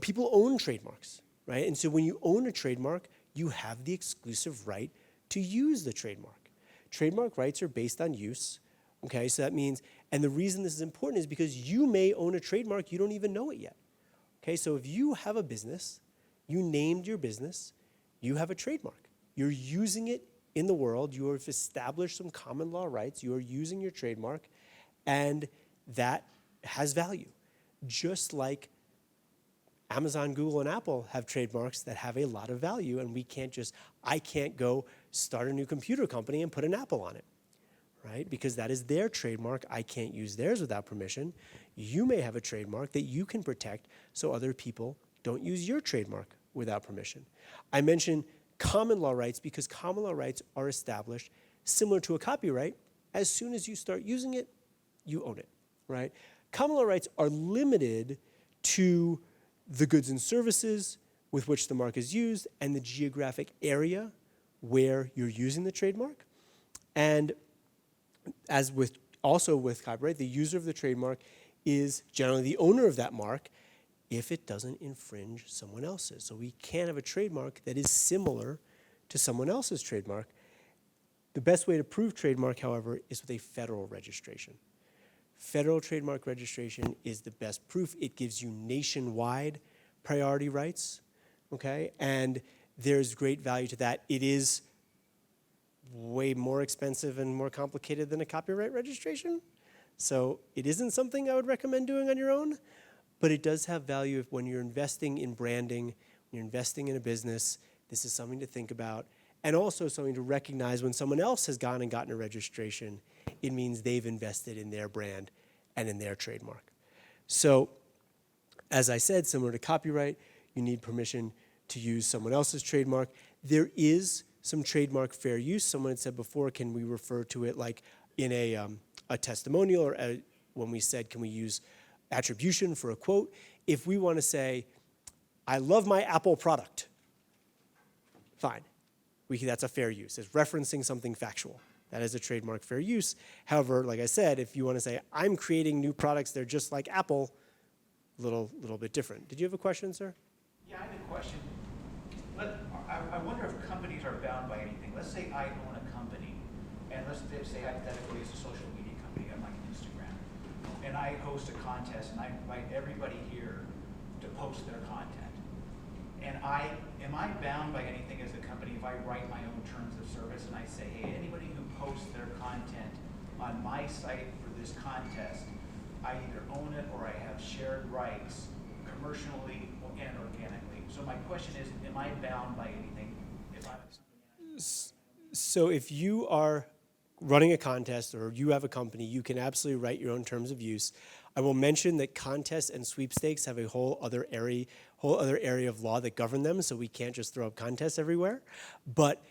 people own trademarks, right? And so when you own a trademark, you have the exclusive right to use the trademark. Trademark rights are based on use, okay? So that means, and the reason this is important is because you may own a trademark, you don't even know it yet. Okay, so if you have a business, you named your business, you have a trademark. You're using it in the world, you have established some common law rights, you are using your trademark, and that has value. Just like Amazon, Google, and Apple have trademarks that have a lot of value, and I can't go start a new computer company and put an Apple on it, right? Because that is their trademark. I can't use theirs without permission. You may have a trademark that you can protect so other people don't use your trademark without permission. I mentioned common law rights because common law rights are established similar to a copyright. As soon as you start using it, you own it, right? Common law rights are limited to the goods and services with which the mark is used and the geographic area where you're using the trademark. And as with copyright, the user of the trademark is generally the owner of that mark if it doesn't infringe someone else's. So we can't have a trademark that is similar to someone else's trademark. The best way to prove trademark, however, is with a federal registration. Federal trademark registration is the best proof. It gives you nationwide priority rights, okay? And there's great value to that. It is way more expensive and more complicated than a copyright registration. So it isn't something I would recommend doing on your own, but it does have value if when you're investing in branding, when you're investing in a business, this is something to think about. And also something to recognize when someone else has gone and gotten a registration, it means they've invested in their brand and in their trademark. So, as I said, similar to copyright, you need permission to use someone else's trademark. There is some trademark fair use. Someone had said before, can we refer to it like in a testimonial, or when we said, can we use attribution for a quote? If we want to say, I love my Apple product, fine. That's a fair use. It's referencing something factual. That is a trademark fair use. However, like I said, if you want to say, I'm creating new products, they're just like Apple, a little bit different. Did you have a question, sir?
Yeah, I have a question. I wonder if companies are bound by anything. Let's say I own a company, and let's say hypothetically it's a social media company, I'm like Instagram, and I host a contest, and I invite everybody here to post their content. And am I bound by anything as a company if I write my own terms of service and I say, hey, anybody who posts their content on my site for this contest, I either own it or I have shared rights commercially and organically. So my question is, am I bound by anything if I'm
So if you are running a contest or you have a company, you can absolutely write your own terms of use. I will mention that contests and sweepstakes have a whole other area of law that govern them, so we can't just throw up contests everywhere. But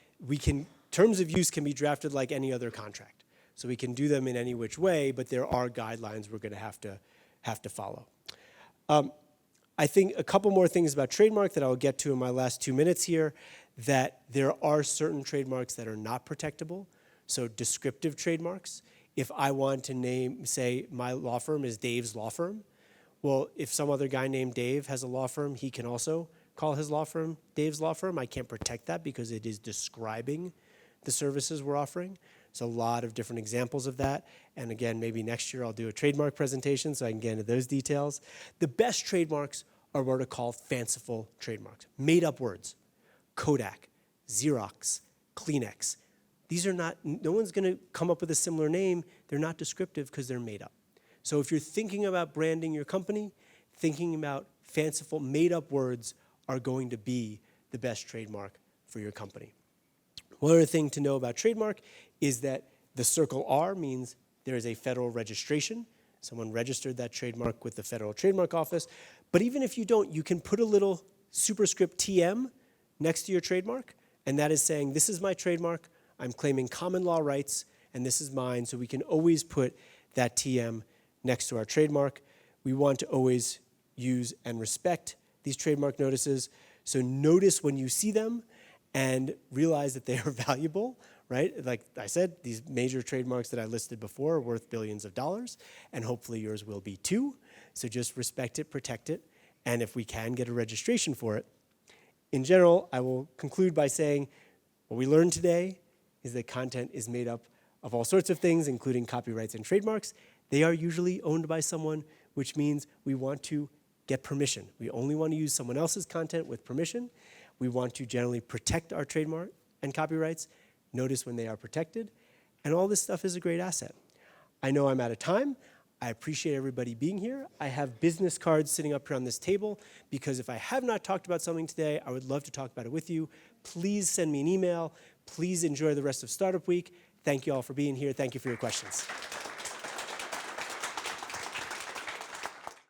terms of use can be drafted like any other contract. So we can do them in any which way, but there are guidelines we're going to have to follow. I think a couple more things about trademark that I'll get to in my last 2 minutes here, that there are certain trademarks that are not protectable. So descriptive trademarks. If I want to say my law firm is Dave's Law Firm, well, if some other guy named Dave has a law firm, he can also call his law firm Dave's Law Firm. I can't protect that because it is describing the services we're offering. There's a lot of different examples of that. And again, maybe next year I'll do a trademark presentation so I can get into those details. The best trademarks are what are called fanciful trademarks, made up words. Kodak, Xerox, Kleenex. These are not, no one's going to come up with a similar name. They're not descriptive because they're made up. So if you're thinking about branding your company, thinking about fanciful, made up words are going to be the best trademark for your company. One other thing to know about trademark is that the circle R means there is a federal registration. Someone registered that trademark with the Federal Trademark Office. But even if you don't, you can put a little superscript TM next to your trademark, and that is saying, this is my trademark, I'm claiming common law rights, and this is mine, so we can always put that TM next to our trademark. We want to always use and respect these trademark notices, so notice when you see them and realize that they are valuable, right? Like I said, these major trademarks that I listed before are worth billions of dollars, and hopefully yours will be too. So just respect it, protect it, and if we can get a registration for it. In general, I will conclude by saying what we learned today is that content is made up of all sorts of things, including copyrights and trademarks. They are usually owned by someone, which means we want to get permission. We only want to use someone else's content with permission. We want to generally protect our trademark and copyrights, notice when they are protected, and all this stuff is a great asset. I know I'm out of time. I appreciate everybody being here. I have business cards sitting up here on this table because if I have not talked about something today, I would love to talk about it with you. Please send me an email. Please enjoy the rest of Startup Week. Thank you all for being here. Thank you for your questions.